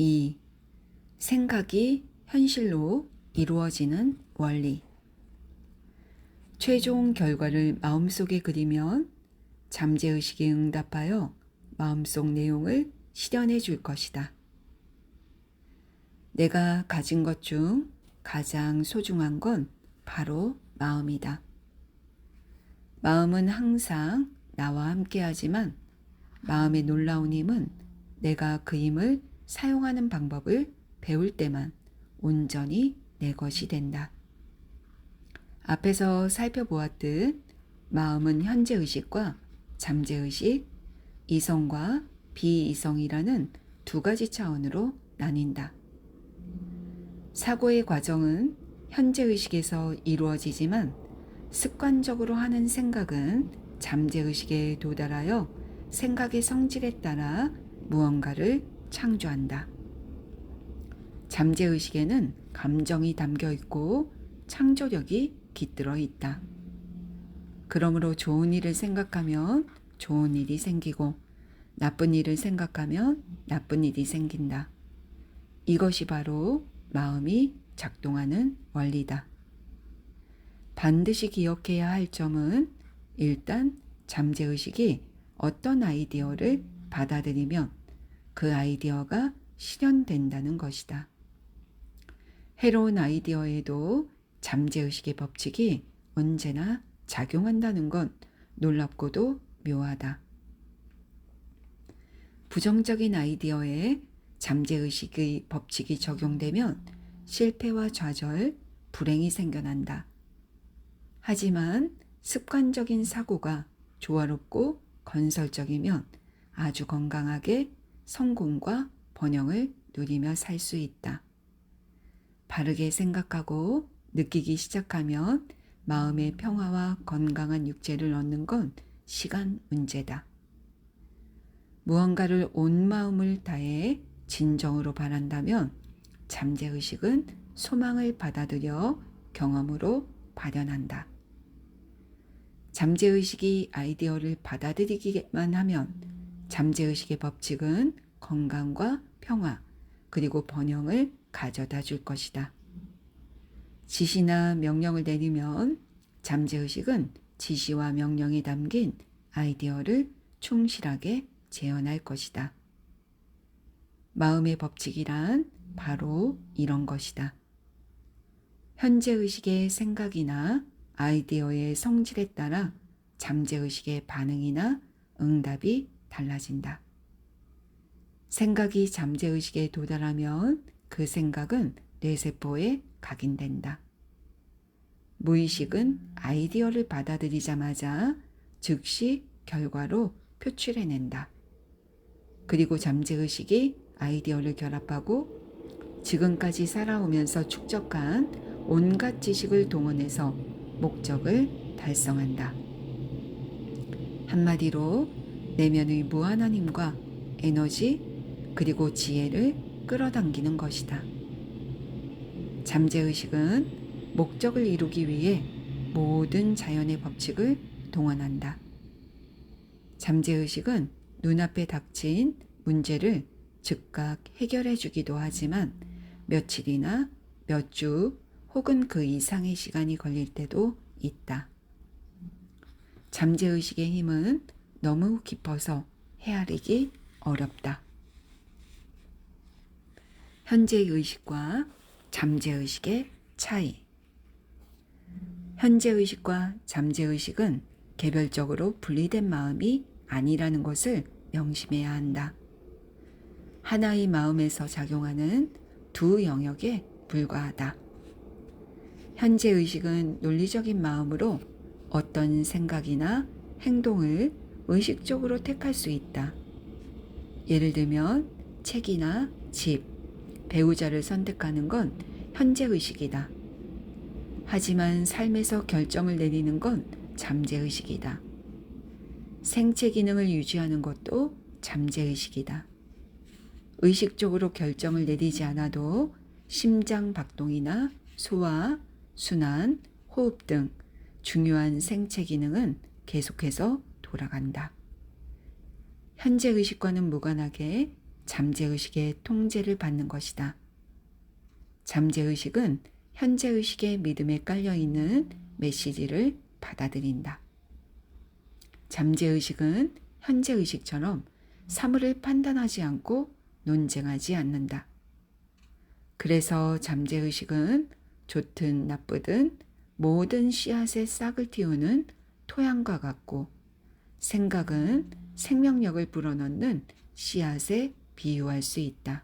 2. 생각이 현실로 이루어지는 원리. 최종 결과를 마음속에 그리면 잠재의식에 응답하여 마음속 내용을 실현해 줄 것이다. 내가 가진 것 중 가장 소중한 건 바로 마음이다. 마음은 항상 나와 함께 하지만 마음의 놀라운 힘은 내가 그 힘을 사용하는 방법을 배울 때만 온전히 내 것이 된다. 앞에서 살펴보았듯 마음은 현재의식과 잠재의식, 이성과 비이성이라는 두 가지 차원으로 나뉜다. 사고의 과정은 현재의식에서 이루어지지만 습관적으로 하는 생각은 잠재의식에 도달하여 생각의 성질에 따라 무언가를 창조한다. 잠재의식에는 감정이 담겨 있고 창조력이 깃들어 있다. 그러므로 좋은 일을 생각하면 좋은 일이 생기고 나쁜 일을 생각하면 나쁜 일이 생긴다. 이것이 바로 마음이 작동하는 원리다. 반드시 기억해야 할 점은 일단 잠재의식이 어떤 아이디어를 받아들이면 그 아이디어가 실현된다는 것이다. 해로운 아이디어에도 잠재의식의 법칙이 언제나 작용한다는 건 놀랍고도 묘하다. 부정적인 아이디어에 잠재의식의 법칙이 적용되면 실패와 좌절, 불행이 생겨난다. 하지만 습관적인 사고가 조화롭고 건설적이면 아주 건강하게 성공과 번영을 누리며 살 수 있다. 바르게 생각하고 느끼기 시작하면 마음의 평화와 건강한 육체를 얻는 건 시간 문제다. 무언가를 온 마음을 다해 진정으로 바란다면 잠재의식은 소망을 받아들여 경험으로 발현한다. 잠재의식이 아이디어를 받아들이기만 하면 잠재의식의 법칙은 건강과 평화 그리고 번영을 가져다 줄 것이다. 지시나 명령을 내리면 잠재의식은 지시와 명령에 담긴 아이디어를 충실하게 재현할 것이다. 마음의 법칙이란 바로 이런 것이다. 현재의식의 생각이나 아이디어의 성질에 따라 잠재의식의 반응이나 응답이 달라진다. 생각이 잠재의식에 도달하면 그 생각은 뇌세포에 각인된다. 무의식은 아이디어를 받아들이자마자 즉시 결과로 표출해낸다. 그리고 잠재의식이 아이디어를 결합하고 지금까지 살아오면서 축적한 온갖 지식을 동원해서 목적을 달성한다. 한마디로 내면의 무한한 힘과 에너지 그리고 지혜를 끌어당기는 것이다. 잠재의식은 목적을 이루기 위해 모든 자연의 법칙을 동원한다. 잠재의식은 눈앞에 닥친 문제를 즉각 해결해 주기도 하지만 며칠이나 몇 주 혹은 그 이상의 시간이 걸릴 때도 있다. 잠재의식의 힘은 너무 깊어서 헤아리기 어렵다. 현재의식과 잠재의식의 차이. 현재의식과 잠재의식은 개별적으로 분리된 마음이 아니라는 것을 명심해야 한다. 하나의 마음에서 작용하는 두 영역에 불과하다. 현재의식은 논리적인 마음으로 어떤 생각이나 행동을 의식적으로 택할 수 있다. 예를 들면 책이나 집, 배우자를 선택하는 건 현재의식이다. 하지만 삶에서 결정을 내리는 건 잠재의식이다. 생체 기능을 유지하는 것도 잠재의식이다. 의식적으로 결정을 내리지 않아도 심장 박동이나 소화, 순환, 호흡 등 중요한 생체 기능은 계속해서 돌아간다. 현재의식과는 무관하게 잠재의식의 통제를 받는 것이다. 잠재의식은 현재의식의 믿음에 깔려있는 메시지를 받아들인다. 잠재의식은 현재의식처럼 사물을 판단하지 않고 논쟁하지 않는다. 그래서 잠재의식은 좋든 나쁘든 모든 씨앗의 싹을 틔우는 토양과 같고, 생각은 생명력을 불어넣는 씨앗에 비유할 수 있다.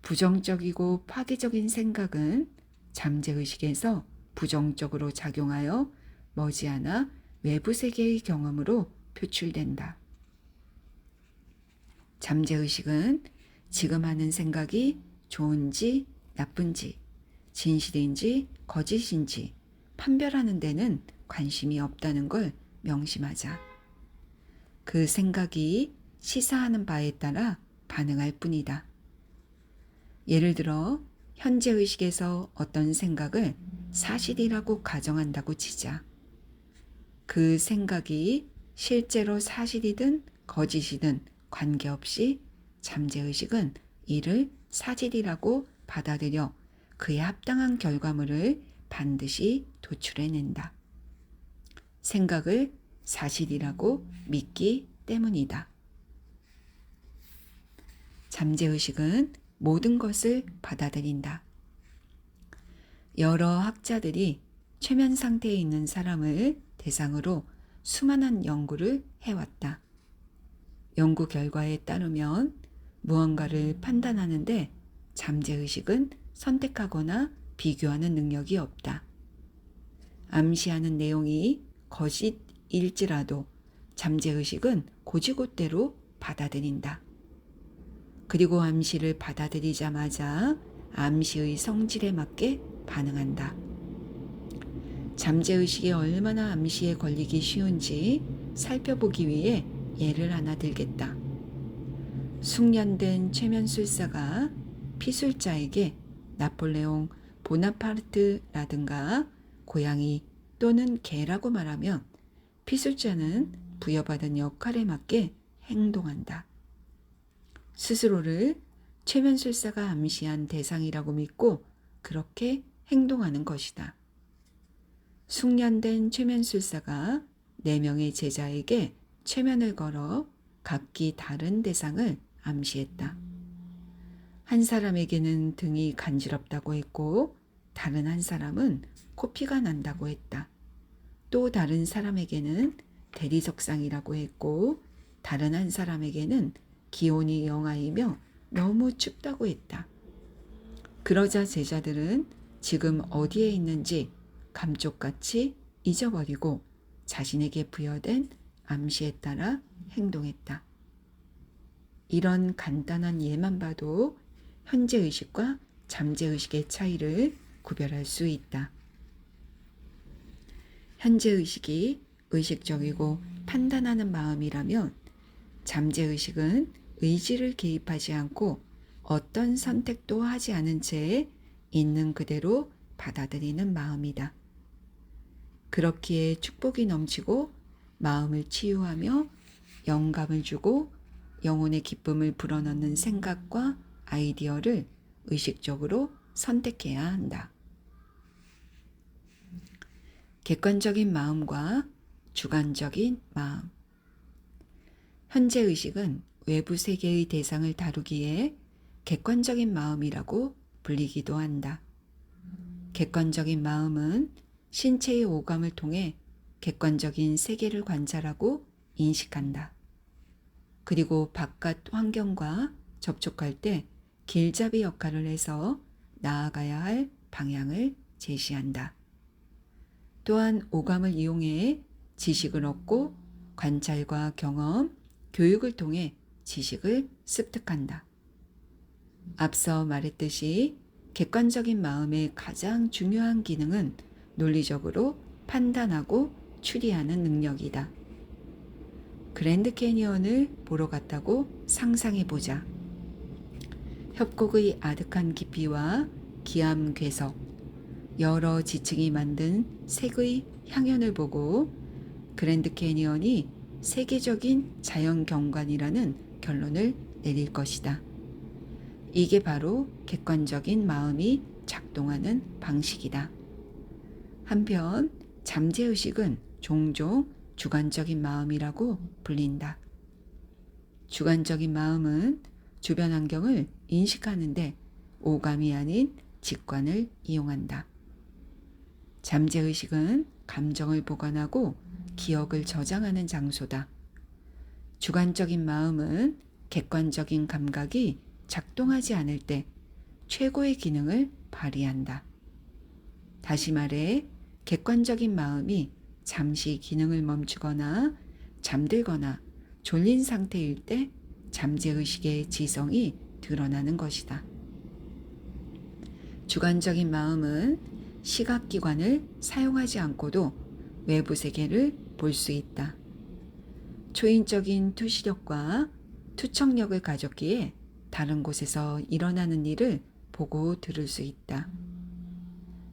부정적이고 파괴적인 생각은 잠재의식에서 부정적으로 작용하여 머지않아 외부 세계의 경험으로 표출된다. 잠재의식은 지금 하는 생각이 좋은지 나쁜지, 진실인지 거짓인지 판별하는 데는 관심이 없다는 걸 명심하자. 그 생각이 시사하는 바에 따라 반응할 뿐이다. 예를 들어 현재의식에서 어떤 생각을 사실이라고 가정한다고 치자. 그 생각이 실제로 사실이든 거짓이든 관계없이 잠재의식은 이를 사실이라고 받아들여 그에 합당한 결과물을 반드시 도출해낸다. 생각을 사실이라고 믿기 때문이다. 잠재의식은 모든 것을 받아들인다. 여러 학자들이 최면 상태에 있는 사람을 대상으로 수많은 연구를 해왔다. 연구 결과에 따르면 무언가를 판단하는데 잠재의식은 선택하거나 비교하는 능력이 없다. 암시하는 내용이 거짓일지라도 잠재의식은 고지고대로 받아들인다. 그리고 암시를 받아들이자마자 암시의 성질에 맞게 반응한다. 잠재의식이 얼마나 암시에 걸리기 쉬운지 살펴보기 위해 예를 하나 들겠다. 숙련된 최면술사가 피술자에게 나폴레옹 보나파르트라든가 고양이 또는 개라고 말하면 피술자는 부여받은 역할에 맞게 행동한다. 스스로를 최면술사가 암시한 대상이라고 믿고 그렇게 행동하는 것이다. 숙련된 최면술사가 4명의 제자에게 최면을 걸어 각기 다른 대상을 암시했다. 한 사람에게는 등이 간지럽다고 했고, 다른 한 사람은 코피가 난다고 했다. 또 다른 사람에게는 대리석상이라고 했고, 다른 한 사람에게는 기온이 영하이며 너무 춥다고 했다. 그러자 제자들은 지금 어디에 있는지 감쪽같이 잊어버리고 자신에게 부여된 암시에 따라 행동했다. 이런 간단한 예만 봐도 현재의식과 잠재의식의 차이를 구별할 수 있다. 현재의식이 의식적이고 판단하는 마음이라면 잠재의식은 의지를 개입하지 않고 어떤 선택도 하지 않은 채 있는 그대로 받아들이는 마음이다. 그렇기에 축복이 넘치고 마음을 치유하며 영감을 주고 영혼의 기쁨을 불어넣는 생각과 아이디어를 의식적으로 선택해야 한다. 객관적인 마음과 주관적인 마음. 현재의식은 외부 세계의 대상을 다루기에 객관적인 마음이라고 불리기도 한다. 객관적인 마음은 신체의 오감을 통해 객관적인 세계를 관찰하고 인식한다. 그리고 바깥 환경과 접촉할 때 길잡이 역할을 해서 나아가야 할 방향을 제시한다. 또한 오감을 이용해 지식을 얻고 관찰과 경험, 교육을 통해 지식을 습득한다. 앞서 말했듯이 객관적인 마음의 가장 중요한 기능은 논리적으로 판단하고 추리하는 능력이다. 그랜드 캐니언을 보러 갔다고 상상해보자. 협곡의 아득한 깊이와 기암괴석, 여러 지층이 만든 색의 향연을 보고 그랜드 캐니언이 세계적인 자연 경관이라는 결론을 내릴 것이다. 이게 바로 객관적인 마음이 작동하는 방식이다. 한편 잠재의식은 종종 주관적인 마음이라고 불린다. 주관적인 마음은 주변 환경을 인식하는데 오감이 아닌 직관을 이용한다. 잠재의식은 감정을 보관하고 기억을 저장하는 장소다. 주관적인 마음은 객관적인 감각이 작동하지 않을 때 최고의 기능을 발휘한다. 다시 말해, 객관적인 마음이 잠시 기능을 멈추거나 잠들거나 졸린 상태일 때 잠재의식의 지성이 드러나는 것이다. 주관적인 마음은 시각기관을 사용하지 않고도 외부 세계를 볼 수 있다. 초인적인 투시력과 투척력을 가졌기에 다른 곳에서 일어나는 일을 보고 들을 수 있다.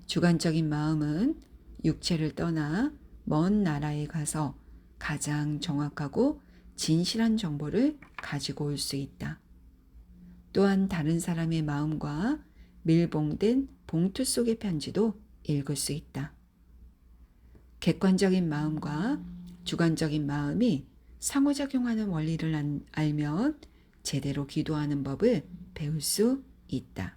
주관적인 마음은 육체를 떠나 먼 나라에 가서 가장 정확하고 진실한 정보를 가지고 올 수 있다. 또한 다른 사람의 마음과 밀봉된 봉투 속의 편지도 읽을 수 있다. 객관적인 마음과 주관적인 마음이 상호작용하는 원리를 알면 제대로 기도하는 법을 배울 수 있다.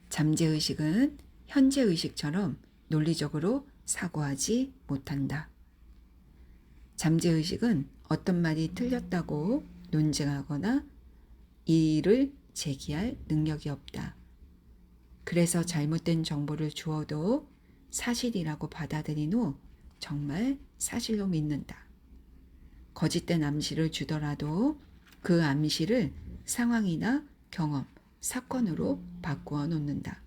잠재의식은 현재의식처럼 논리적으로 사고하지 못한다. 잠재의식은 어떤 말이 틀렸다고 논쟁하거나 이의를 제기할 능력이 없다. 그래서 잘못된 정보를 주어도 사실이라고 받아들인 후 정말 사실로 믿는다. 거짓된 암시를 주더라도 그 암시를 상황이나 경험, 사건으로 바꾸어 놓는다.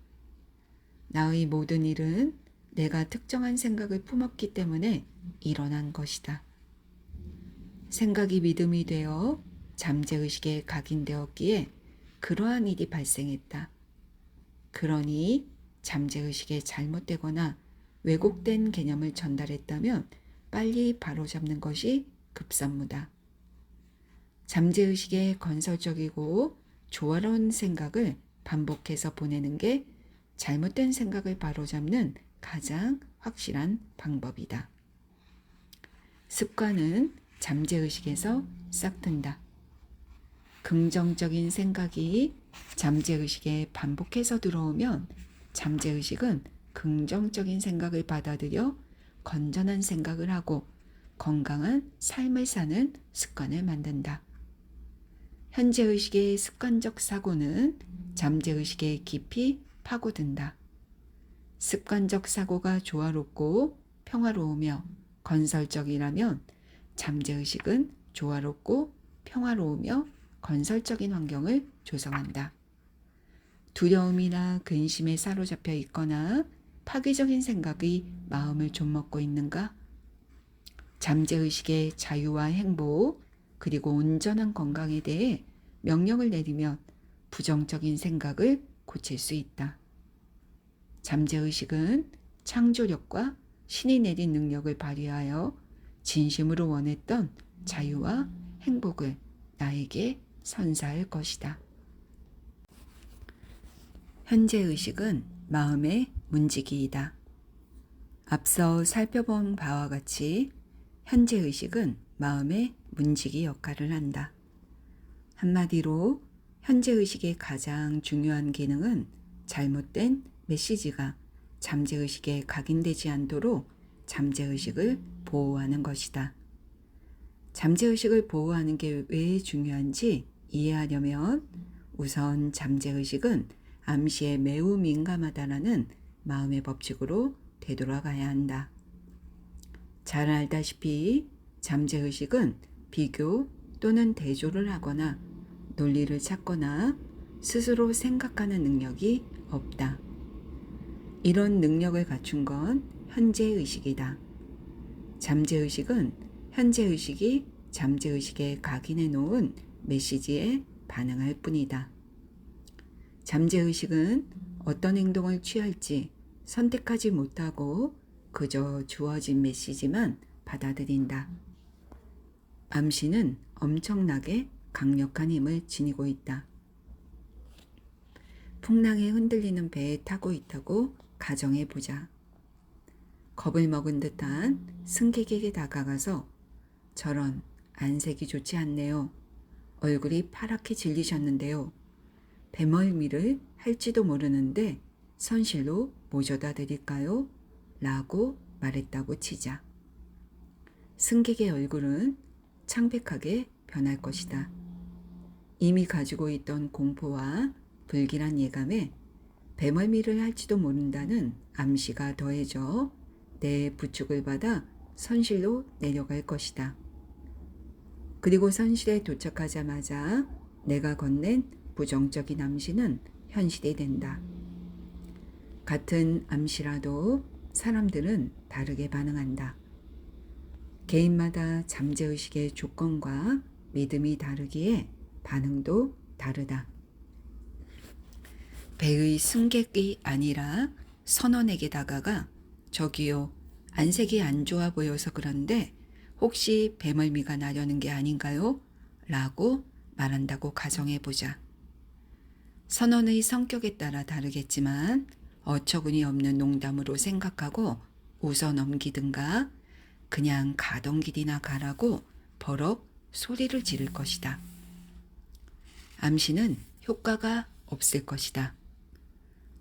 나의 모든 일은 내가 특정한 생각을 품었기 때문에 일어난 것이다. 생각이 믿음이 되어 잠재의식에 각인되었기에 그러한 일이 발생했다. 그러니 잠재의식에 잘못되거나 왜곡된 개념을 전달했다면 빨리 바로잡는 것이 급선무다. 잠재의식에 건설적이고 조화로운 생각을 반복해서 보내는 게 잘못된 생각을 바로잡는 가장 확실한 방법이다. 습관은 잠재의식에서 싹튼다. 긍정적인 생각이 잠재의식에 반복해서 들어오면 잠재의식은 긍정적인 생각을 받아들여 건전한 생각을 하고 건강한 삶을 사는 습관을 만든다. 현재의식의 습관적 사고는 잠재의식에 깊이 파고든다. 습관적 사고가 조화롭고 평화로우며 건설적이라면 잠재의식은 조화롭고 평화로우며 건설적인 환경을 조성한다. 두려움이나 근심에 사로잡혀 있거나 파괴적인 생각이 마음을 좀먹고 있는가? 잠재의식의 자유와 행복, 그리고 온전한 건강에 대해 명령을 내리면 부정적인 생각을 고칠 수 있다. 잠재의식은 창조력과 신이 내린 능력을 발휘하여 진심으로 원했던 자유와 행복을 나에게 선사할 것이다. 현재의식은 마음의 문지기이다. 앞서 살펴본 바와 같이 현재의식은 마음의 문지기 역할을 한다. 한마디로 현재의식의 가장 중요한 기능은 잘못된 메시지가 잠재의식에 각인되지 않도록 잠재의식을 보호하는 것이다. 잠재의식을 보호하는 게 왜 중요한지 이해하려면 우선 잠재의식은 암시에 매우 민감하다라는 마음의 법칙으로 되돌아가야 한다. 잘 알다시피 잠재의식은 비교 또는 대조를 하거나 논리를 찾거나 스스로 생각하는 능력이 없다. 이런 능력을 갖춘 건 현재의식이다. 잠재의식은 현재의식이 잠재의식에 각인해 놓은 메시지에 반응할 뿐이다. 잠재의식은 어떤 행동을 취할지 선택하지 못하고 그저 주어진 메시지만 받아들인다. 암시는 엄청나게 강력한 힘을 지니고 있다. 풍랑에 흔들리는 배에 타고 있다고 가정해 보자. 겁을 먹은 듯한 승객에게 다가가서 저런 안색이 좋지 않네요. 얼굴이 파랗게 질리셨는데요. 배멀미를 할지도 모르는데 선실로 모셔다 드릴까요? 라고 말했다고 치자. 승객의 얼굴은 창백하게 변할 것이다. 이미 가지고 있던 공포와 불길한 예감에 배멀미를 할지도 모른다는 암시가 더해져 내 부축을 받아 선실로 내려갈 것이다. 그리고 선실에 도착하자마자 내가 건넨 부정적인 암시는 현실이 된다. 같은 암시라도 사람들은 다르게 반응한다. 개인마다 잠재의식의 조건과 믿음이 다르기에 반응도 다르다. 배의 승객이 아니라 선원에게 다가가 저기요, 안색이 안 좋아 보여서 그런데 혹시 배멀미가 나려는 게 아닌가요? 라고 말한다고 가정해보자. 선원의 성격에 따라 다르겠지만 어처구니 없는 농담으로 생각하고 웃어 넘기든가 그냥 가던 길이나 가라고 버럭 소리를 지를 것이다. 암시는 효과가 없을 것이다.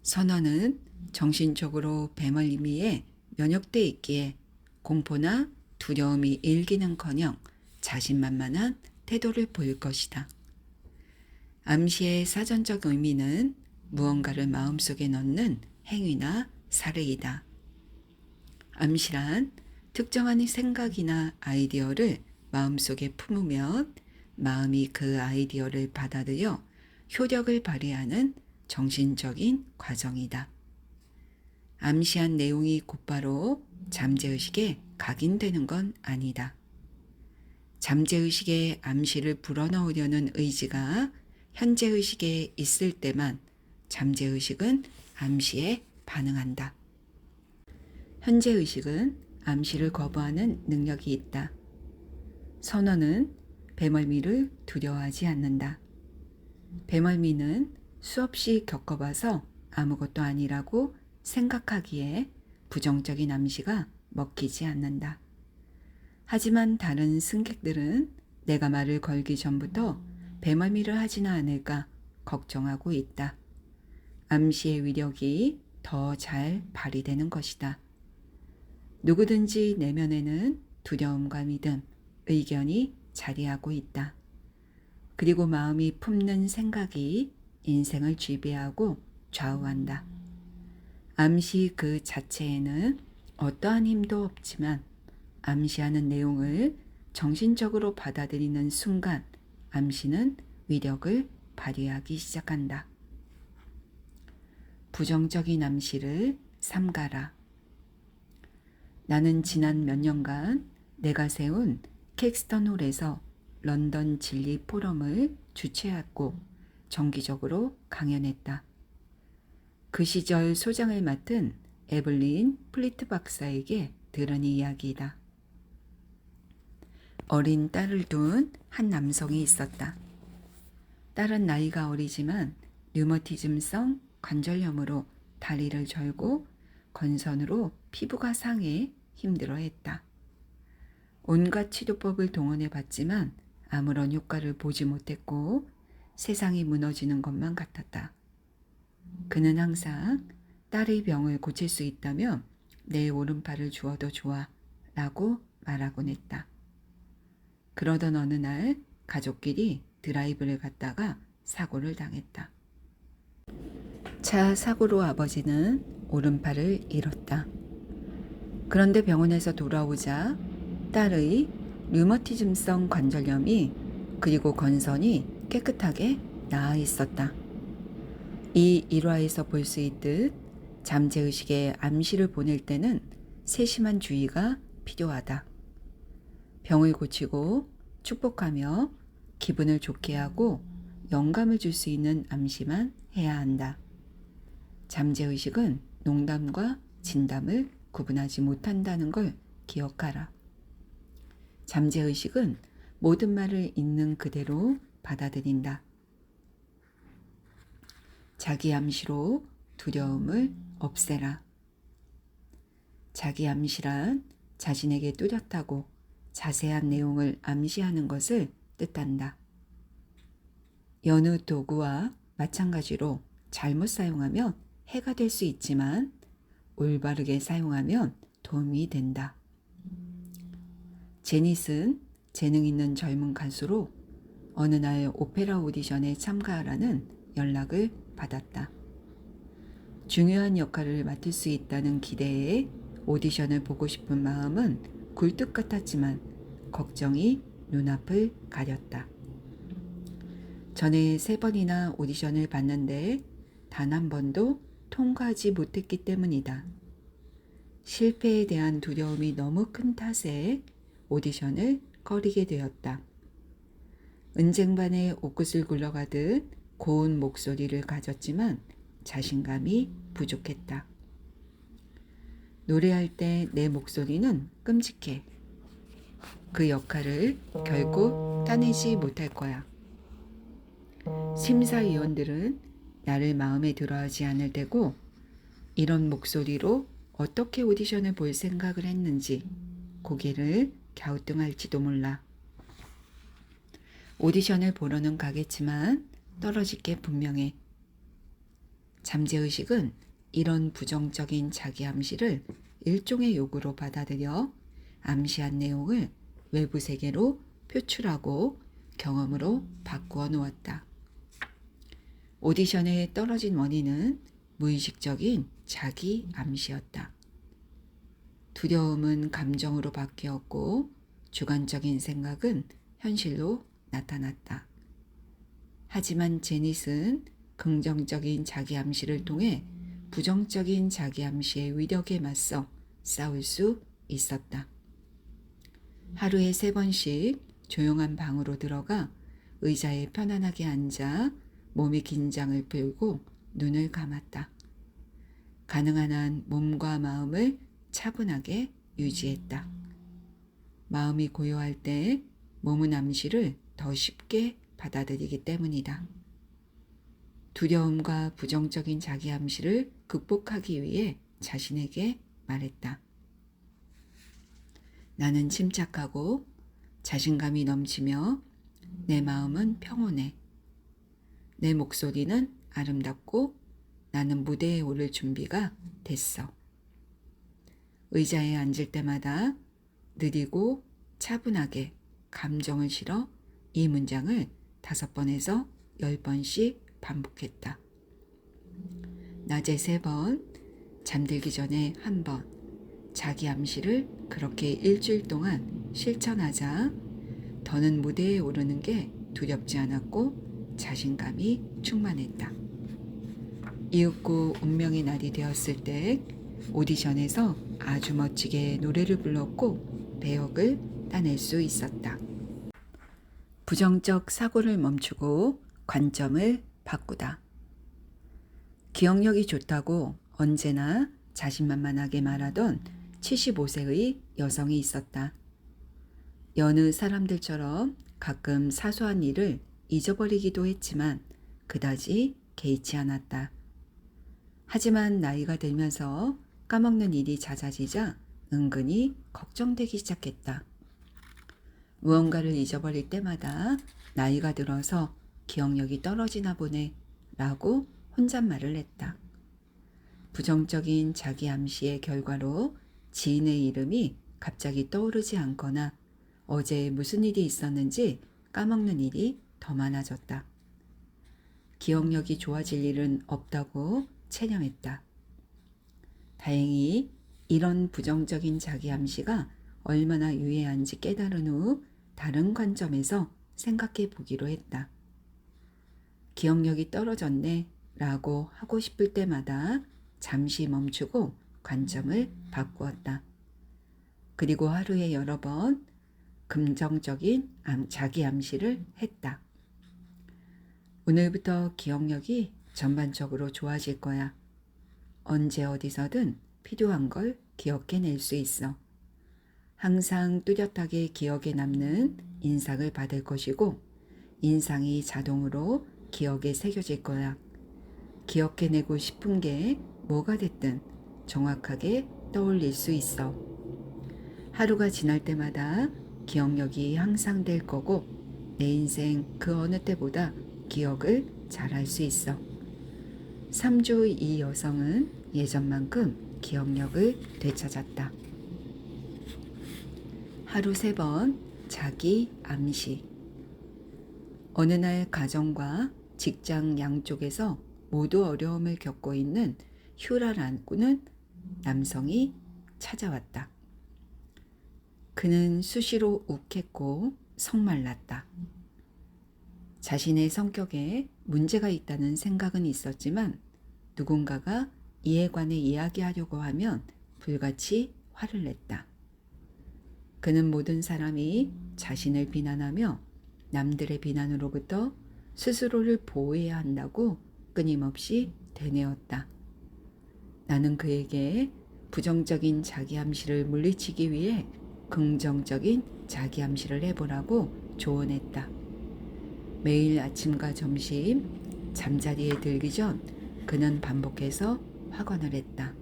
선원은 정신적으로 배멀미에 면역돼 있기에 공포나 두려움이 일기는커녕 자신만만한 태도를 보일 것이다. 암시의 사전적 의미는 무언가를 마음속에 넣는 행위나 사례이다. 암시란 특정한 생각이나 아이디어를 마음속에 품으면 마음이 그 아이디어를 받아들여 효력을 발휘하는 정신적인 과정이다. 암시한 내용이 곧바로 잠재의식에 각인되는 건 아니다. 잠재의식에 암시를 불어넣으려는 의지가 현재의식에 있을 때만 잠재의식은 암시에 반응한다. 현재의식은 암시를 거부하는 능력이 있다. 선원은 배멀미를 두려워하지 않는다. 배멀미는 수없이 겪어봐서 아무것도 아니라고 생각하기에 부정적인 암시가 먹히지 않는다. 하지만 다른 승객들은 내가 말을 걸기 전부터 배멀미를 하지는 않을까 걱정하고 있다. 암시의 위력이 더 잘 발휘되는 것이다. 누구든지 내면에는 두려움과 믿음, 의견이 자리하고 있다. 그리고 마음이 품는 생각이 인생을 지배하고 좌우한다. 암시 그 자체에는 어떠한 힘도 없지만 암시하는 내용을 정신적으로 받아들이는 순간 암시는 위력을 발휘하기 시작한다. 부정적인 암시를 삼가라. 나는 지난 몇 년간 내가 세운 캑스턴홀에서 런던 진리 포럼을 주최했고 정기적으로 강연했다. 그 시절 소장을 맡은 에블린 플리트 박사에게 들은 이야기이다. 어린 딸을 둔 한 남성이 있었다. 딸은 나이가 어리지만 류머티즘성 관절염으로 다리를 절고 건선으로 피부가 상해 힘들어했다. 온갖 치료법을 동원해 봤지만 아무런 효과를 보지 못했고 세상이 무너지는 것만 같았다. 그는 항상 딸의 병을 고칠 수 있다면 내 오른팔을 주어도 좋아 라고 말하곤 했다. 그러던 어느 날 가족끼리 드라이브를 갔다가 사고를 당했다. 차 사고로 아버지는 오른팔을 잃었다. 그런데 병원에서 돌아오자 딸의 류머티즘성 관절염이 그리고 건선이 깨끗하게 나아 있었다. 이 일화에서 볼 수 있듯 잠재의식에 암시를 보낼 때는 세심한 주의가 필요하다. 병을 고치고 축복하며 기분을 좋게 하고 영감을 줄 수 있는 암시만 해야 한다. 잠재의식은 농담과 진담을 구분하지 못한다는 걸 기억하라. 잠재의식은 모든 말을 있는 그대로 받아들인다. 자기 암시로 두려움을 없애라. 자기 암시란 자신에게 뚜렷하고 자세한 내용을 암시하는 것을 뜻한다. 여느 도구와 마찬가지로 잘못 사용하면 해가 될 수 있지만 올바르게 사용하면 도움이 된다. 제닛은 재능 있는 젊은 가수로 어느 날 오페라 오디션에 참가하라는 연락을 받았다. 중요한 역할을 맡을 수 있다는 기대에 오디션을 보고 싶은 마음은 굴뚝 같았지만 걱정이 눈앞을 가렸다. 전에 3번이나 오디션을 봤는데 단 한 번도 통과하지 못했기 때문이다. 실패에 대한 두려움이 너무 큰 탓에 오디션을 꺼리게 되었다. 은쟁반에 옷깃을 굴러가듯 고운 목소리를 가졌지만 자신감이 부족했다. 노래할 때 내 목소리는 끔찍해. 그 역할을 결코 따내지 못할 거야. 심사위원들은 나를 마음에 들어하지 않을 테고 이런 목소리로 어떻게 오디션을 볼 생각을 했는지 고개를 갸우뚱할지도 몰라. 오디션을 보러는 가겠지만 떨어질 게 분명해. 잠재의식은 이런 부정적인 자기 암시를 일종의 요구로 받아들여 암시한 내용을 외부 세계로 표출하고 경험으로 바꾸어 놓았다. 오디션에 떨어진 원인은 무의식적인 자기 암시였다. 두려움은 감정으로 바뀌었고 주관적인 생각은 현실로 나타났다. 하지만 제닛은 긍정적인 자기 암시를 통해 부정적인 자기 암시의 위력에 맞서 싸울 수 있었다. 하루에 3번씩 조용한 방으로 들어가 의자에 편안하게 앉아 몸의 긴장을 풀고 눈을 감았다. 가능한 한 몸과 마음을 차분하게 유지했다. 마음이 고요할 때 몸은 암시를 더 쉽게 받아들이기 때문이다. 두려움과 부정적인 자기 암시를 극복하기 위해 자신에게 말했다. 나는 침착하고 자신감이 넘치며 내 마음은 평온해. 내 목소리는 아름답고 나는 무대에 오를 준비가 됐어. 의자에 앉을 때마다 느리고 차분하게 감정을 실어 이 문장을 5번에서 10번씩 반복했다. 낮에 3번, 잠들기 전에 1번, 자기 암시를 그렇게 일주일 동안 실천하자 더는 무대에 오르는 게 두렵지 않았고 자신감이 충만했다. 이윽고 운명의 날이 되었을 때 오디션에서 아주 멋지게 노래를 불렀고 배역을 따낼 수 있었다. 부정적 사고를 멈추고 관점을 바꾸다. 기억력이 좋다고 언제나 자신만만하게 말하던 75세의 여성이 있었다. 여느 사람들처럼 가끔 사소한 일을 잊어버리기도 했지만 그다지 개의치 않았다. 하지만 나이가 들면서 까먹는 일이 잦아지자 은근히 걱정되기 시작했다. 무언가를 잊어버릴 때마다 나이가 들어서 기억력이 떨어지나 보네 라고 혼잣말을 했다. 부정적인 자기 암시의 결과로 지인의 이름이 갑자기 떠오르지 않거나 어제 무슨 일이 있었는지 까먹는 일이 더 많아졌다. 기억력이 좋아질 일은 없다고 체념했다. 다행히 이런 부정적인 자기 암시가 얼마나 유해한지 깨달은 후 다른 관점에서 생각해 보기로 했다. 기억력이 떨어졌네 라고 하고 싶을 때마다 잠시 멈추고 관점을 바꾸었다. 그리고 하루에 여러 번 긍정적인 자기 암시를 했다. 오늘부터 기억력이 전반적으로 좋아질 거야. 언제 어디서든 필요한 걸 기억해낼 수 있어. 항상 뚜렷하게 기억에 남는 인상을 받을 것이고 인상이 자동으로 기억에 새겨질 거야. 기억해내고 싶은 게 뭐가 됐든 정확하게 떠올릴 수 있어. 하루가 지날 때마다 기억력이 향상될 거고 내 인생 그 어느 때보다 기억을 잘할 수 있어. 3주 이 여성은 예전만큼 기억력을 되찾았다. 하루 3번 자기 암시. 어느 날 가정과 직장 양쪽에서 모두 어려움을 겪고 있는 휴라라는 남성이 찾아왔다. 그는 수시로 욱했고 성말랐다. 자신의 성격에 문제가 있다는 생각은 있었지만 누군가가 이에 관해 이야기하려고 하면 불같이 화를 냈다. 그는 모든 사람이 자신을 비난하며 남들의 비난으로부터 스스로를 보호해야 한다고 끊임없이 되뇌었다. 나는 그에게 부정적인 자기암시를 물리치기 위해 긍정적인 자기암시를 해보라고 조언했다. 매일 아침과 점심, 잠자리에 들기 전 그는 반복해서 확언을 했다.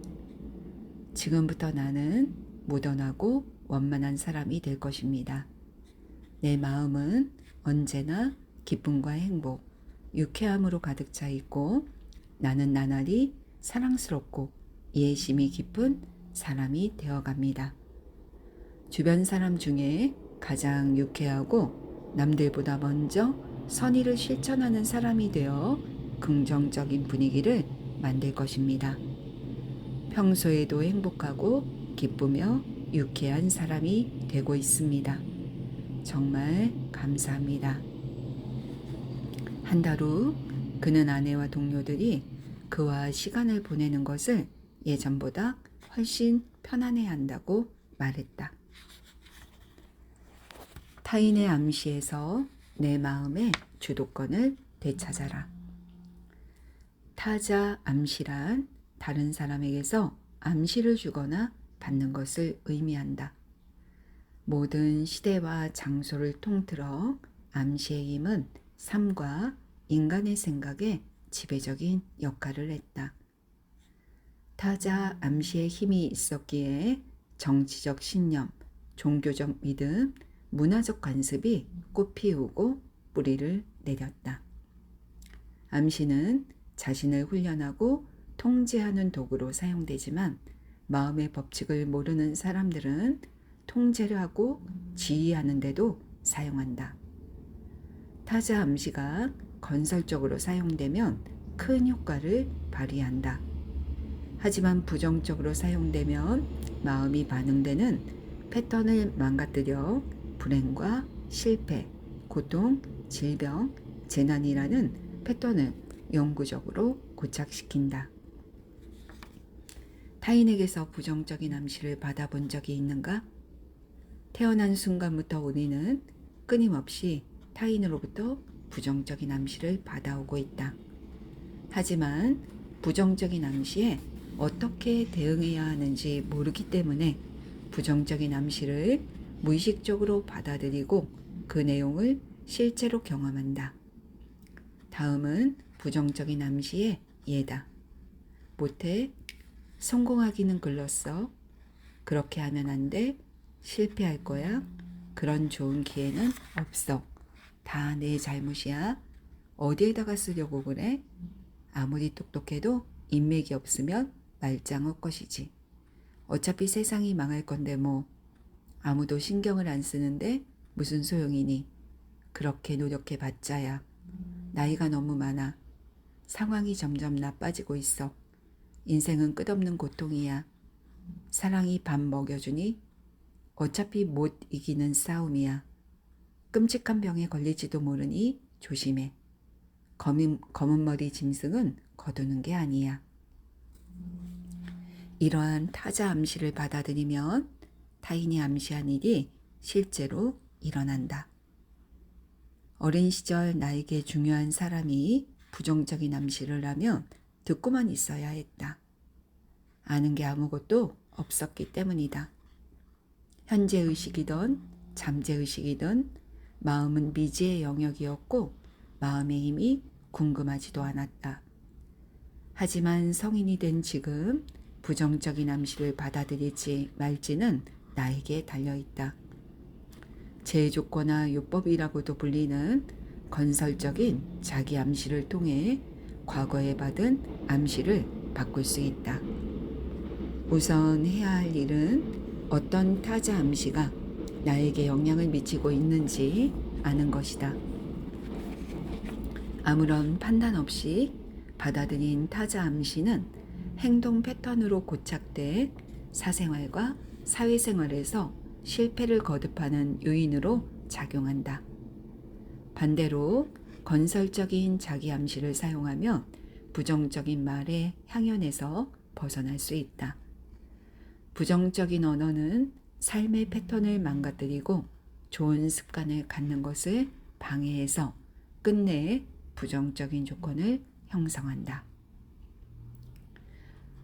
지금부터 나는 무던하고 원만한 사람이 될 것입니다. 내 마음은 언제나 기쁨과 행복, 유쾌함으로 가득 차 있고 나는 나날이 사랑스럽고 이해심이 깊은 사람이 되어갑니다. 주변 사람 중에 가장 유쾌하고 남들보다 먼저 선의를 실천하는 사람이 되어 긍정적인 분위기를 만들 것입니다. 평소에도 행복하고 기쁘며 유쾌한 사람이 되고 있습니다. 정말 감사합니다. 한 달 후 그는 아내와 동료들이 그와 시간을 보내는 것을 예전보다 훨씬 편안해한다고 말했다. 타인의 암시에서 내 마음의 주도권을 되찾아라. 타자 암시란 다른 사람에게서 암시를 주거나 받는 것을 의미한다. 모든 시대와 장소를 통틀어 암시의 힘은 삶과 인간의 생각에 지배적인 역할을 했다. 타자 암시의 힘이 있었기에 정치적 신념, 종교적 믿음, 문화적 관습이 꽃피우고 뿌리를 내렸다. 암시는 자신을 훈련하고 통제하는 도구로 사용되지만 마음의 법칙을 모르는 사람들은 통제를 하고 지휘하는 데도 사용한다. 타자 암시가 건설적으로 사용되면 큰 효과를 발휘한다. 하지만 부정적으로 사용되면 마음이 반응되는 패턴을 망가뜨려 불행과 실패, 고통, 질병, 재난이라는 패턴을 영구적으로 고착시킨다. 타인에게서 부정적인 암시를 받아본 적이 있는가? 태어난 순간부터 우리는 끊임없이 타인으로부터 부정적인 암시를 받아오고 있다. 하지만 부정적인 암시에 어떻게 대응해야 하는지 모르기 때문에 부정적인 암시를 무의식적으로 받아들이고 그 내용을 실제로 경험한다. 다음은 부정적인 암시의 예다. 못해, 성공하기는 글렀어. 그렇게 하면 안 돼. 실패할 거야. 그런 좋은 기회는 없어. 다 내 잘못이야. 어디에다가 쓰려고 그래? 아무리 똑똑해도 인맥이 없으면 말짱할 것이지. 어차피 세상이 망할 건데 뭐. 아무도 신경을 안 쓰는데 무슨 소용이니. 그렇게 노력해 봤자야. 나이가 너무 많아. 상황이 점점 나빠지고 있어. 인생은 끝없는 고통이야. 사랑이 밥 먹여주니? 어차피 못 이기는 싸움이야. 끔찍한 병에 걸릴지도 모르니 조심해. 검은 머리 짐승은 거두는 게 아니야. 이러한 타자 암시를 받아들이면 타인이 암시한 일이 실제로 일어난다. 어린 시절 나에게 중요한 사람이 부정적인 암시를 하면 듣고만 있어야 했다. 아는 게 아무것도 없었기 때문이다. 현재의식이든 잠재의식이든 마음은 미지의 영역이었고 마음의 힘이 궁금하지도 않았다. 하지만 성인이 된 지금 부정적인 암시를 받아들일지 말지는 나에게 달려있다. 제조거나 요법이라고도 불리는 건설적인 자기 암시를 통해 과거에 받은 암시를 바꿀 수 있다. 우선 해야 할 일은 어떤 타자 암시가 나에게 영향을 미치고 있는지 아는 것이다. 아무런 판단 없이 받아들인 타자 암시는 행동 패턴으로 고착돼 사생활과 사회생활에서 실패를 거듭하는 요인으로 작용한다. 반대로 건설적인 자기 암시를 사용하면 부정적인 말의 향연에서 벗어날 수 있다. 부정적인 언어는 삶의 패턴을 망가뜨리고 좋은 습관을 갖는 것을 방해해서 끝내 부정적인 조건을 형성한다.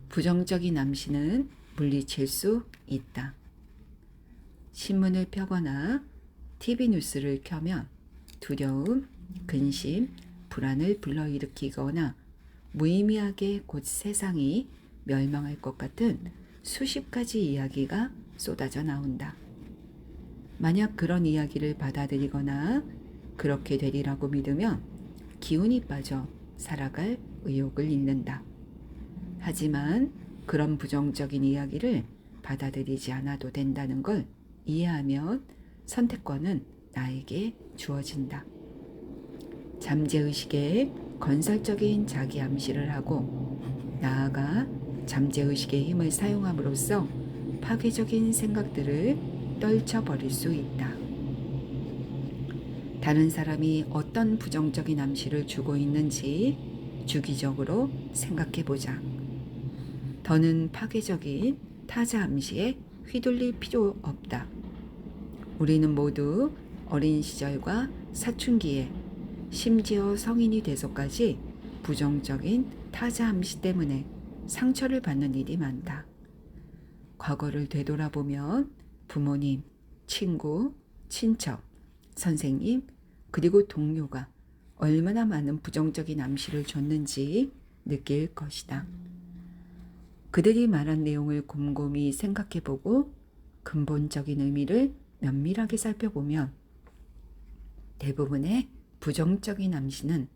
부정적인 암시는 물리칠 수 있다. 신문을 펴거나 TV 뉴스를 켜면 두려움, 근심, 불안을 불러일으키거나 무의미하게 곧 세상이 멸망할 것 같은 수십 가지 이야기가 쏟아져 나온다. 만약 그런 이야기를 받아들이거나 그렇게 되리라고 믿으면 기운이 빠져 살아갈 의욕을 잃는다. 하지만 그런 부정적인 이야기를 받아들이지 않아도 된다는 걸 이해하면 선택권은 나에게 주어진다. 잠재의식에 건설적인 자기 암시를 하고 나아가 잠재의식의 힘을 사용함으로써 파괴적인 생각들을 떨쳐버릴 수 있다. 다른 사람이 어떤 부정적인 암시를 주고 있는지 주기적으로 생각해보자. 더는 파괴적인 타자 암시에 휘둘릴 필요 없다. 우리는 모두 어린 시절과 사춘기에 심지어 성인이 돼서까지 부정적인 타자 암시 때문에 상처를 받는 일이 많다. 과거를 되돌아보면 부모님, 친구, 친척, 선생님, 그리고 동료가 얼마나 많은 부정적인 암시를 줬는지 느낄 것이다. 그들이 말한 내용을 곰곰이 생각해보고 근본적인 의미를 면밀하게 살펴보면 대부분의 부정적인 암시는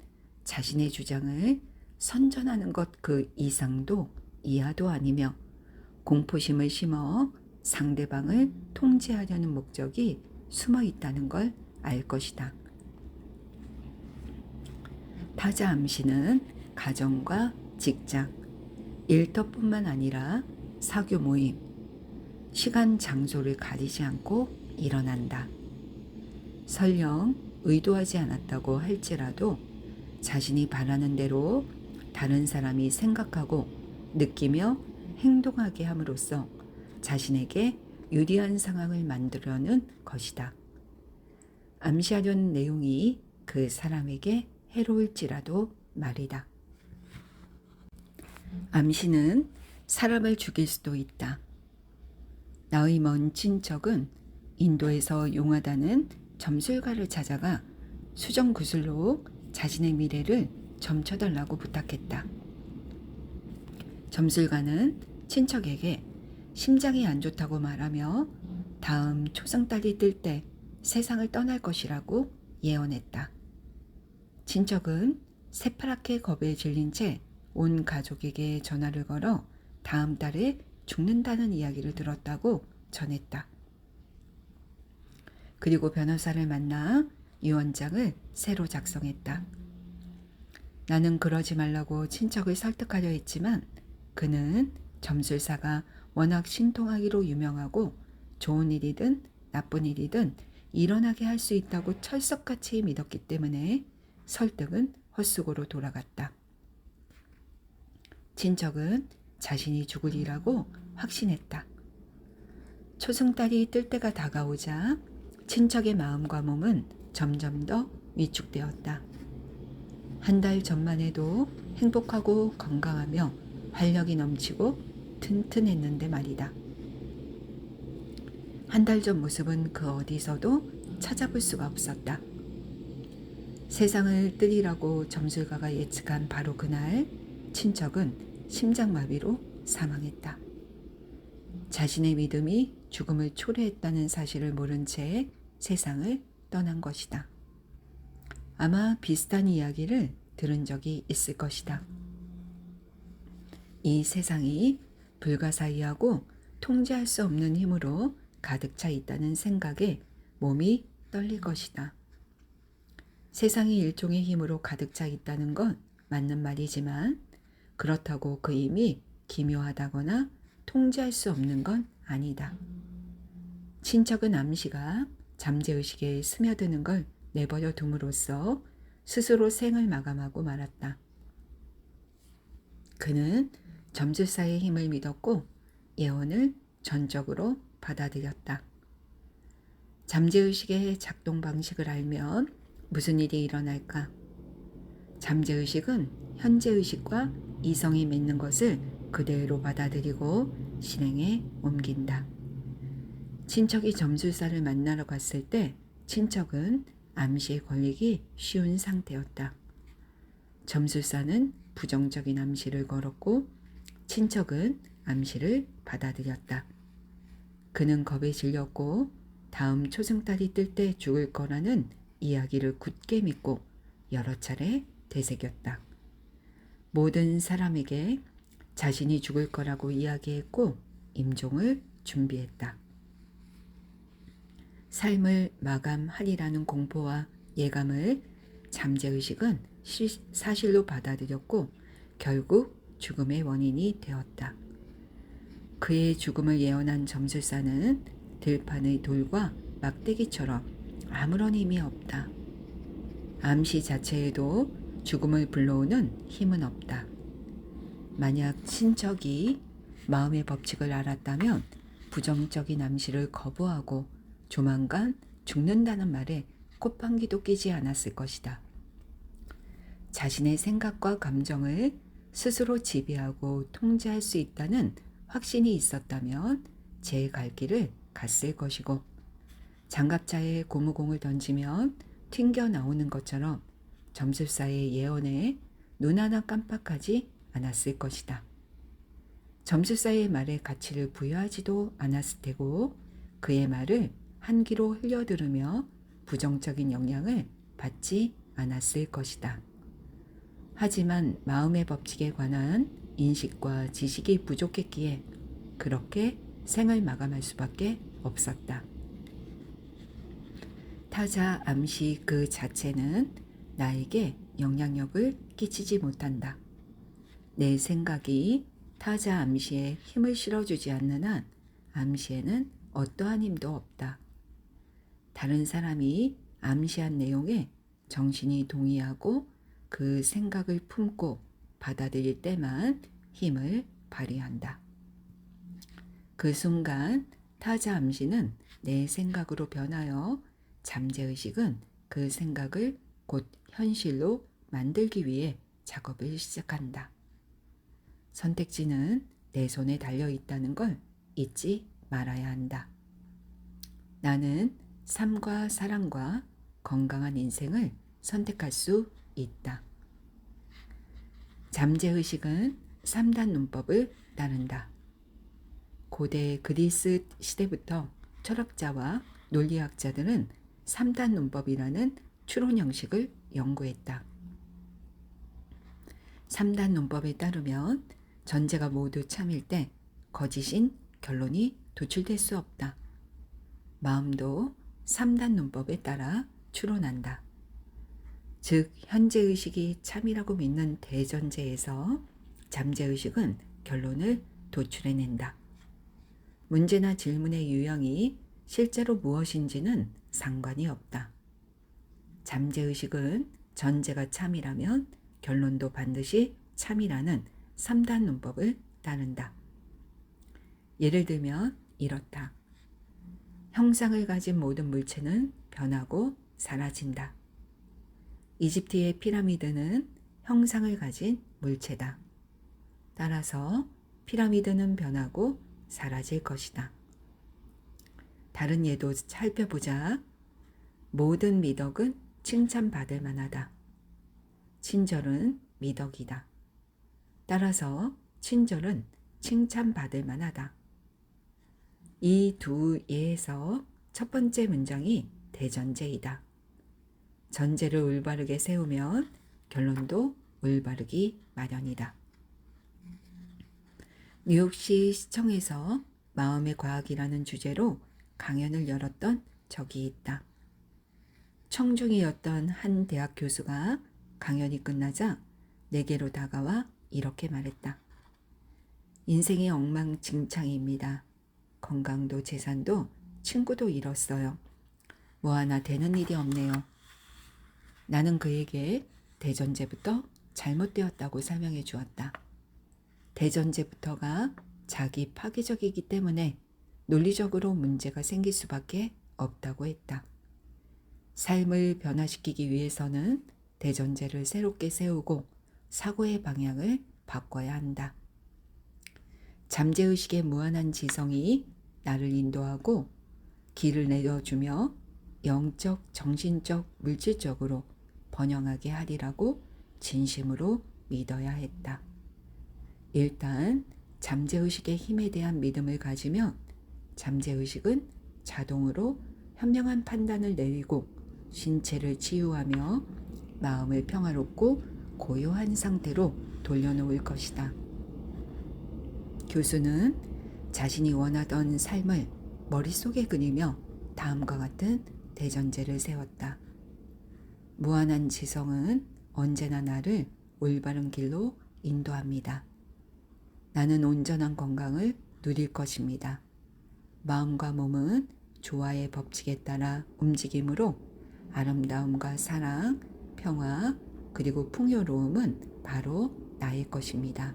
자신의 주장을 선전하는 것 그 이상도 이하도 아니며 공포심을 심어 상대방을 통제하려는 목적이 숨어 있다는 걸 알 것이다. 타자 암시는 가정과 직장, 일터뿐만 아니라 사교 모임, 시간, 장소를 가리지 않고 일어난다. 설령 의도하지 않았다고 할지라도 자신이 바라는 대로 다른 사람이 생각하고 느끼며 행동하게 함으로써 자신에게 유리한 상황을 만들려는 것이다. 암시하려는 내용이 그 사람에게 해로울지라도 말이다. 암시는 사람을 죽일 수도 있다. 나의 먼 친척은 인도에서 용하다는 점술가를 찾아가 수정구슬로 자신의 미래를 점쳐달라고 부탁했다. 점술가는 친척에게 심장이 안 좋다고 말하며 다음 초승달이 뜰 때 세상을 떠날 것이라고 예언했다. 친척은 새파랗게 겁에 질린 채 온 가족에게 전화를 걸어 다음 달에 죽는다는 이야기를 들었다고 전했다. 그리고 변호사를 만나 유언장을 새로 작성했다. 나는 그러지 말라고 친척을 설득하려 했지만 그는 점술사가 워낙 신통하기로 유명하고 좋은 일이든 나쁜 일이든 일어나게 할 수 있다고 철석같이 믿었기 때문에 설득은 헛수고로 돌아갔다. 친척은 자신이 죽으리라고 확신했다. 초승달이 뜰 때가 다가오자 친척의 마음과 몸은 점점 더 위축되었다. 한 달 전만 해도 행복하고 건강하며 활력이 넘치고 튼튼했는데 말이다. 한 달 전 모습은 그 어디서도 찾아볼 수가 없었다. 세상을 뜨리라고 점술가가 예측한 바로 그날 친척은 심장마비로 사망했다. 자신의 믿음이 죽음을 초래했다는 사실을 모른 채 세상을 떠난 것이다. 아마 비슷한 이야기를 들은 적이 있을 것이다. 이 세상이 불가사의하고 통제할 수 없는 힘으로 가득 차 있다는 생각에 몸이 떨릴 것이다. 세상이 일종의 힘으로 가득 차 있다는 건 맞는 말이지만 그렇다고 그 힘이 기묘하다거나 통제할 수 없는 건 아니다. 친척은 암시가 잠재의식에 스며드는 걸 내버려 둠으로써 스스로 생을 마감하고 말았다. 그는 점술사의 힘을 믿었고 예언을 전적으로 받아들였다. 잠재의식의 작동 방식을 알면 무슨 일이 일어날까? 잠재의식은 현재의식과 이성이 맺는 것을 그대로 받아들이고 실행에 옮긴다. 친척이 점술사를 만나러 갔을 때 친척은 암시에 걸리기 쉬운 상태였다. 점술사는 부정적인 암시를 걸었고 친척은 암시를 받아들였다. 그는 겁에 질렸고 다음 초승달이 뜰 때 죽을 거라는 이야기를 굳게 믿고 여러 차례 되새겼다. 모든 사람에게 자신이 죽을 거라고 이야기했고 임종을 준비했다. 삶을 마감하리라는 공포와 예감을 잠재의식은 사실로 받아들였고 결국 죽음의 원인이 되었다. 그의 죽음을 예언한 점술사는 들판의 돌과 막대기처럼 아무런 힘이 없다. 암시 자체에도 죽음을 불러오는 힘은 없다. 만약 친척이 마음의 법칙을 알았다면 부정적인 암시를 거부하고 조만간 죽는다는 말에 콧방귀도 끼지 않았을 것이다. 자신의 생각과 감정을 스스로 지배하고 통제할 수 있다는 확신이 있었다면 제 갈 길을 갔을 것이고 장갑차에 고무공을 던지면 튕겨 나오는 것처럼 점술사의 예언에 눈 하나 깜빡하지 않았을 것이다. 점술사의 말에 가치를 부여하지도 않았을 테고 그의 말을 한 귀로 흘려들으며 부정적인 영향을 받지 않았을 것이다. 하지만 마음의 법칙에 관한 인식과 지식이 부족했기에 그렇게 생을 마감할 수밖에 없었다. 타자 암시 그 자체는 나에게 영향력을 끼치지 못한다. 내 생각이 타자 암시에 힘을 실어주지 않는 한 암시에는 어떠한 힘도 없다. 다른 사람이 암시한 내용에 정신이 동의하고 그 생각을 품고 받아들일 때만 힘을 발휘한다. 그 순간 타자 암시는 내 생각으로 변하여 잠재의식은 그 생각을 곧 현실로 만들기 위해 작업을 시작한다. 선택지는 내 손에 달려 있다는 걸 잊지 말아야 한다. 나는 삶과 사랑과 건강한 인생을 선택할 수 있다. 잠재의식은 3단 문법을 따른다. 고대 그리스 시대부터 철학자와 논리학자들은 3단 문법이라는 추론 형식을 연구했다. 3단 문법에 따르면 전제가 모두 참일 때 거짓인 결론이 도출될 수 없다. 마음도 3단 문법에 따라 추론한다. 즉 현재의식이 참이라고 믿는 대전제에서 잠재의식은 결론을 도출해낸다. 문제나 질문의 유형이 실제로 무엇인지는 상관이 없다. 잠재의식은 전제가 참이라면 결론도 반드시 참이라는 3단 문법을 따른다. 예를 들면 이렇다. 형상을 가진 모든 물체는 변하고 사라진다. 이집트의 피라미드는 형상을 가진 물체다. 따라서 피라미드는 변하고 사라질 것이다. 다른 예도 살펴보자. 모든 미덕은 칭찬받을 만하다. 친절은 미덕이다. 따라서 친절은 칭찬받을 만하다. 이 두 예에서 첫 번째 문장이 대전제이다. 전제를 올바르게 세우면 결론도 올바르기 마련이다. 뉴욕시 시청에서 마음의 과학이라는 주제로 강연을 열었던 적이 있다. 청중이었던 한 대학 교수가 강연이 끝나자 내게로 다가와 이렇게 말했다. 인생이 엉망진창입니다. 건강도 재산도 친구도 잃었어요. 뭐 하나 되는 일이 없네요. 나는 그에게 대전제부터 잘못되었다고 설명해 주었다. 대전제부터가 자기 파괴적이기 때문에 논리적으로 문제가 생길 수밖에 없다고 했다. 삶을 변화시키기 위해서는 대전제를 새롭게 세우고 사고의 방향을 바꿔야 한다. 잠재의식의 무한한 지성이 나를 인도하고 길을 내려주며 영적, 정신적, 물질적으로 번영하게 하리라고 진심으로 믿어야 했다. 일단 잠재의식의 힘에 대한 믿음을 가지면 잠재의식은 자동으로 현명한 판단을 내리고 신체를 치유하며 마음을 평화롭고 고요한 상태로 돌려놓을 것이다. 교수는 자신이 원하던 삶을 머릿속에 그리며 다음과 같은 대전제를 세웠다. 무한한 지성은 언제나 나를 올바른 길로 인도합니다. 나는 온전한 건강을 누릴 것입니다. 마음과 몸은 조화의 법칙에 따라 움직이므로 아름다움과 사랑, 평화, 그리고 풍요로움은 바로 나의 것입니다.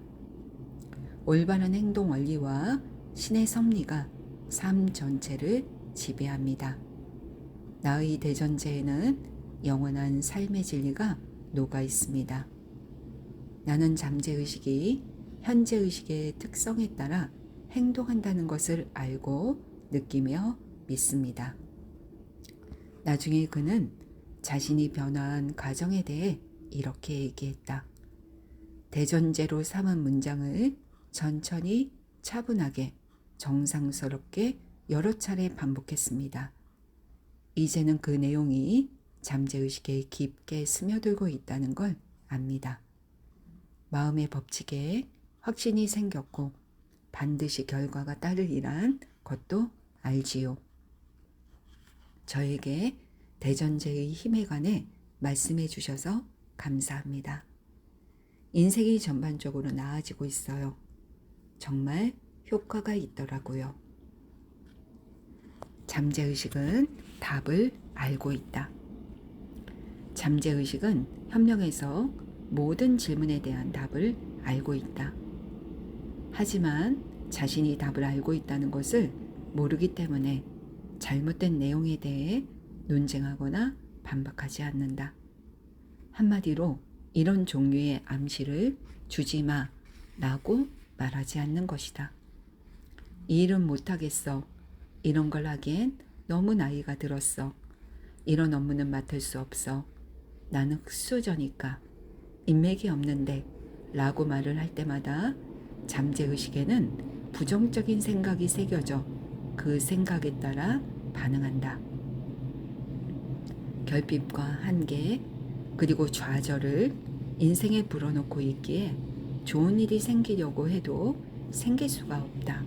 올바른 행동 원리와 신의 섭리가 삶 전체를 지배합니다. 나의 대전제에는 영원한 삶의 진리가 녹아 있습니다. 나는 잠재의식이 현재의식의 특성에 따라 행동한다는 것을 알고 느끼며 믿습니다. 나중에 그는 자신이 변화한 과정에 대해 이렇게 얘기했다. 대전제로 삼은 문장을 천천히 차분하게 정상스럽게 여러 차례 반복했습니다. 이제는 그 내용이 잠재의식에 깊게 스며들고 있다는 걸 압니다. 마음의 법칙에 확신이 생겼고 반드시 결과가 따르리란 것도 알지요. 저에게 대전제의 힘에 관해 말씀해 주셔서 감사합니다. 인생이 전반적으로 나아지고 있어요. 정말 효과가 있더라고요. 잠재의식은 답을 알고 있다. 잠재의식은 현명해서 모든 질문에 대한 답을 알고 있다. 하지만 자신이 답을 알고 있다는 것을 모르기 때문에 잘못된 내용에 대해 논쟁하거나 반박하지 않는다. 한마디로 이런 종류의 암시를 주지 마라고 말하지 않는 것이다. 이 일은 못하겠어. 이런 걸 하기엔 너무 나이가 들었어. 이런 업무는 맡을 수 없어. 나는 흑수저니까. 인맥이 없는데 라고 말을 할 때마다 잠재의식에는 부정적인 생각이 새겨져 그 생각에 따라 반응한다. 결핍과 한계 그리고 좌절을 인생에 불어넣고 있기에 좋은 일이 생기려고 해도 생길 수가 없다.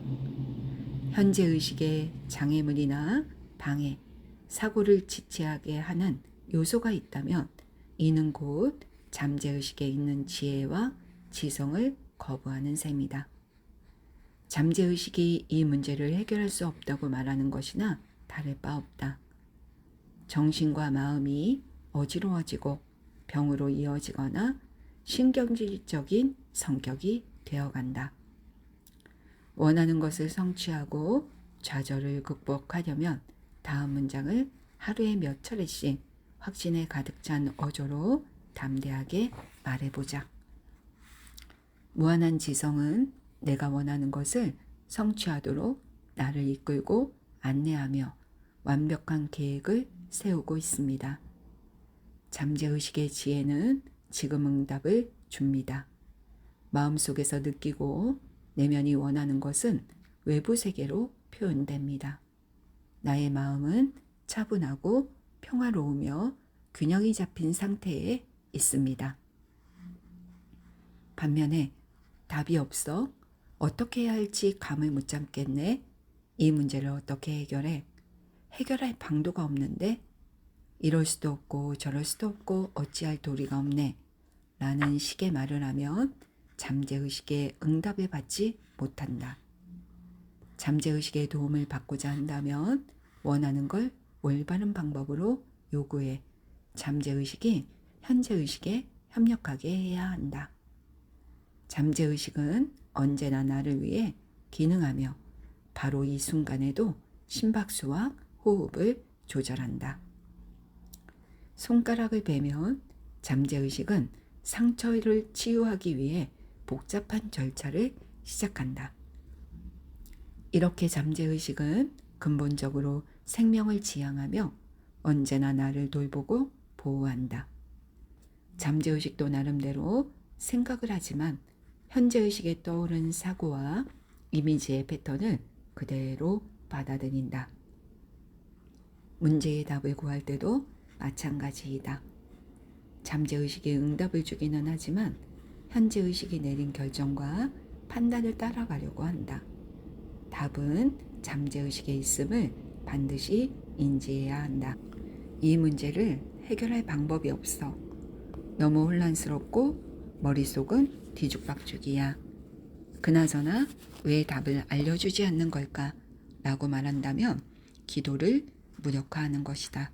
현재의식에 장애물이나 방해, 사고를 지체하게 하는 요소가 있다면 이는 곧 잠재의식에 있는 지혜와 지성을 거부하는 셈이다. 잠재의식이 이 문제를 해결할 수 없다고 말하는 것이나 다를 바 없다. 정신과 마음이 어지러워지고 병으로 이어지거나 신경질적인 성격이 되어간다. 원하는 것을 성취하고 좌절을 극복하려면 다음 문장을 하루에 몇 차례씩 확신에 가득 찬 어조로 담대하게 말해보자. 무한한 지성은 내가 원하는 것을 성취하도록 나를 이끌고 안내하며 완벽한 계획을 세우고 있습니다. 잠재의식의 지혜는 지금 응답을 줍니다. 마음속에서 느끼고 내면이 원하는 것은 외부 세계로 표현됩니다. 나의 마음은 차분하고 평화로우며 균형이 잡힌 상태에 있습니다. 반면에 답이 없어 어떻게 해야 할지 감을 못 잡겠네. 이 문제를 어떻게 해결해? 해결할 방도가 없는데 이럴 수도 없고 저럴 수도 없고 어찌할 도리가 없네. 라는 식의 말을 하면 잠재의식의 응답을 받지 못한다. 잠재의식의 도움을 받고자 한다면 원하는 걸 올바른 방법으로 요구해 잠재의식이 현재의식에 협력하게 해야 한다. 잠재의식은 언제나 나를 위해 기능하며 바로 이 순간에도 심박수와 호흡을 조절한다. 손가락을 베면 잠재의식은 상처를 치유하기 위해 복잡한 절차를 시작한다. 이렇게 잠재의식은 근본적으로 생명을 지향하며 언제나 나를 돌보고 보호한다. 잠재의식도 나름대로 생각을 하지만 현재의식에 떠오른 사고와 이미지의 패턴을 그대로 받아들인다. 문제의 답을 구할 때도 마찬가지이다. 잠재의식이 응답을 주기는 하지만 현재의식이 내린 결정과 판단을 따라가려고 한다. 답은 잠재의식에 있음을 반드시 인지해야 한다. 이 문제를 해결할 방법이 없어. 너무 혼란스럽고 머릿속은 뒤죽박죽이야. 그나저나 왜 답을 알려주지 않는 걸까? 라고 말한다면 기도를 무력화하는 것이다.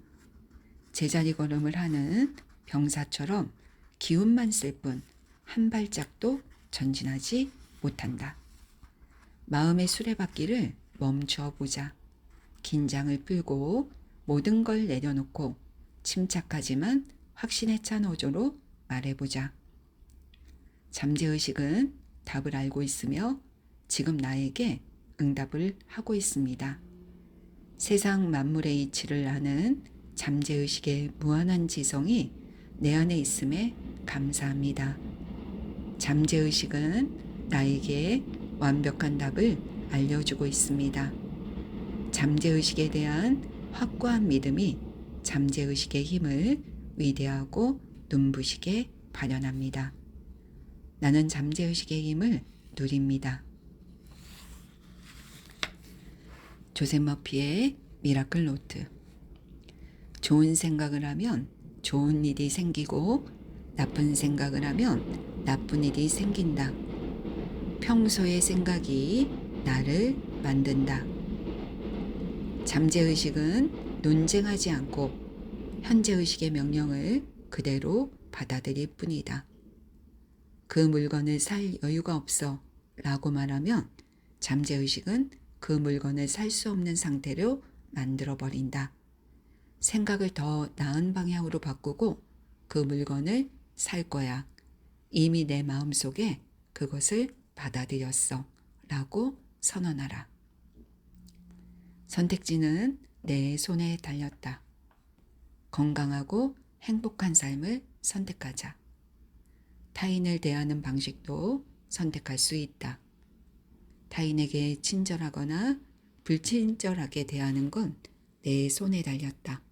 제자리 걸음을 하는 병사처럼 기운만 쓸 뿐 한 발짝도 전진하지 못한다. 마음의 수레바퀴를 멈추어 보자. 긴장을 풀고 모든 걸 내려놓고 침착하지만 확신에 찬 어조로 말해보자. 잠재의식은 답을 알고 있으며 지금 나에게 응답을 하고 있습니다. 세상 만물의 이치를 아는 잠재의식의 무한한 지성이 내 안에 있음에 감사합니다. 잠재의식은 나에게 완벽한 답을 알려주고 있습니다. 잠재의식에 대한 확고한 믿음이 잠재의식의 힘을 위대하고 눈부시게 발현합니다. 나는 잠재의식의 힘을 누립니다. 조셉 머피의 미라클 노트. 좋은 생각을 하면 좋은 일이 생기고 나쁜 생각을 하면 나쁜 일이 생긴다. 평소의 생각이 나를 만든다. 잠재의식은 논쟁하지 않고 현재의식의 명령을 그대로 받아들일 뿐이다. 그 물건을 살 여유가 없어 라고 말하면 잠재의식은 그 물건을 살 수 없는 상태로 만들어버린다. 생각을 더 나은 방향으로 바꾸고 그 물건을 살 거야. 이미 내 마음속에 그것을 받아들였어 라고 선언하라. 선택지는 내 손에 달렸다. 건강하고 행복한 삶을 선택하자. 타인을 대하는 방식도 선택할 수 있다. 타인에게 친절하거나 불친절하게 대하는 건 내 손에 달렸다.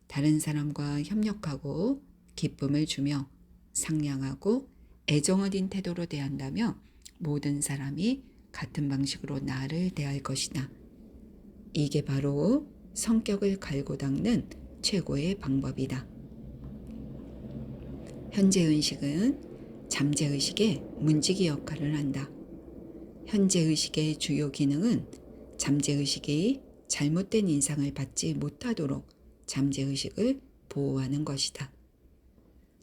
다른 사람과 협력하고 기쁨을 주며 상냥하고 애정 어린 태도로 대한다면 모든 사람이 같은 방식으로 나를 대할 것이다. 이게 바로 성격을 갈고 닦는 최고의 방법이다. 현재의식은 잠재의식의 문지기 역할을 한다. 현재의식의 주요 기능은 잠재의식이 잘못된 인상을 받지 못하도록 잠재의식을 보호하는 것이다.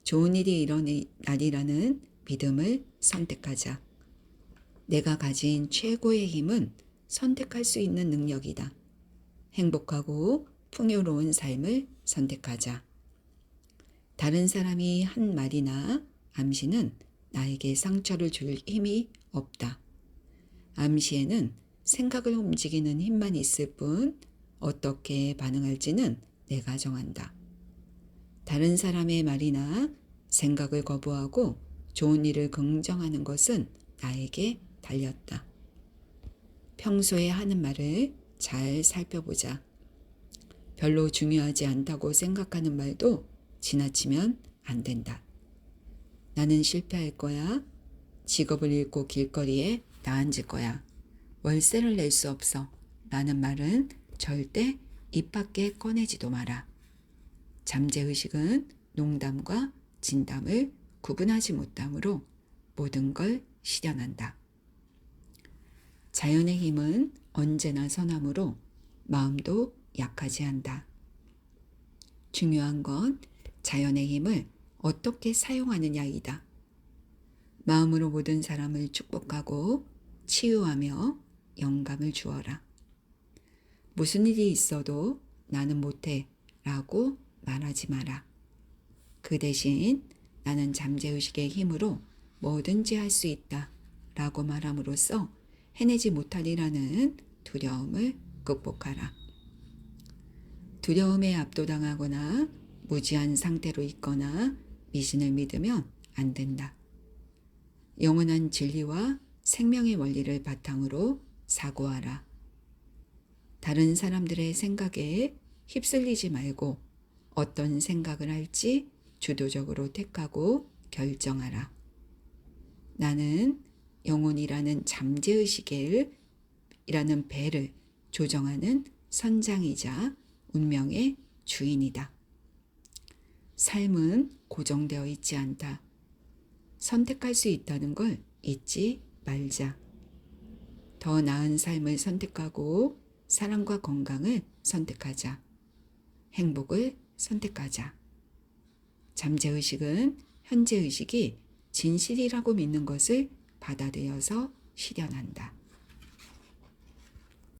좋은 일이 일어날 날이라는 믿음을 선택하자. 내가 가진 최고의 힘은 선택할 수 있는 능력이다. 행복하고 풍요로운 삶을 선택하자. 다른 사람이 한 말이나 암시는 나에게 상처를 줄 힘이 없다. 암시에는 생각을 움직이는 힘만 있을 뿐 어떻게 반응할지는 내가 정한다. 다른 사람의 말이나 생각을 거부하고 좋은 일을 긍정하는 것은 나에게 달렸다. 평소에 하는 말을 잘 살펴보자. 별로 중요하지 않다고 생각하는 말도 지나치면 안 된다. 나는 실패할 거야. 직업을 잃고 길거리에 나앉을 거야. 월세를 낼 수 없어. 라는 말은 절대 입 밖에 꺼내지도 마라. 잠재의식은 농담과 진담을 구분하지 못하므로 모든 걸 실현한다. 자연의 힘은 언제나 선하므로 마음도 약하지 않다. 중요한 건 자연의 힘을 어떻게 사용하느냐이다. 마음으로 모든 사람을 축복하고 치유하며 영감을 주어라. 무슨 일이 있어도 나는 못해 라고 말하지 마라. 그 대신 나는 잠재의식의 힘으로 뭐든지 할 수 있다 라고 말함으로써 해내지 못하리라는 두려움을 극복하라. 두려움에 압도당하거나 무지한 상태로 있거나 미신을 믿으면 안 된다. 영원한 진리와 생명의 원리를 바탕으로 사고하라. 다른 사람들의 생각에 휩쓸리지 말고 어떤 생각을 할지 주도적으로 택하고 결정하라. 나는 영혼이라는 잠재의식이라는 배를 조정하는 선장이자 운명의 주인이다. 삶은 고정되어 있지 않다. 선택할 수 있다는 걸 잊지 말자. 더 나은 삶을 선택하고 사랑과 건강을 선택하자. 행복을 선택하자. 잠재의식은 현재의식이 진실이라고 믿는 것을 받아들여서 실현한다.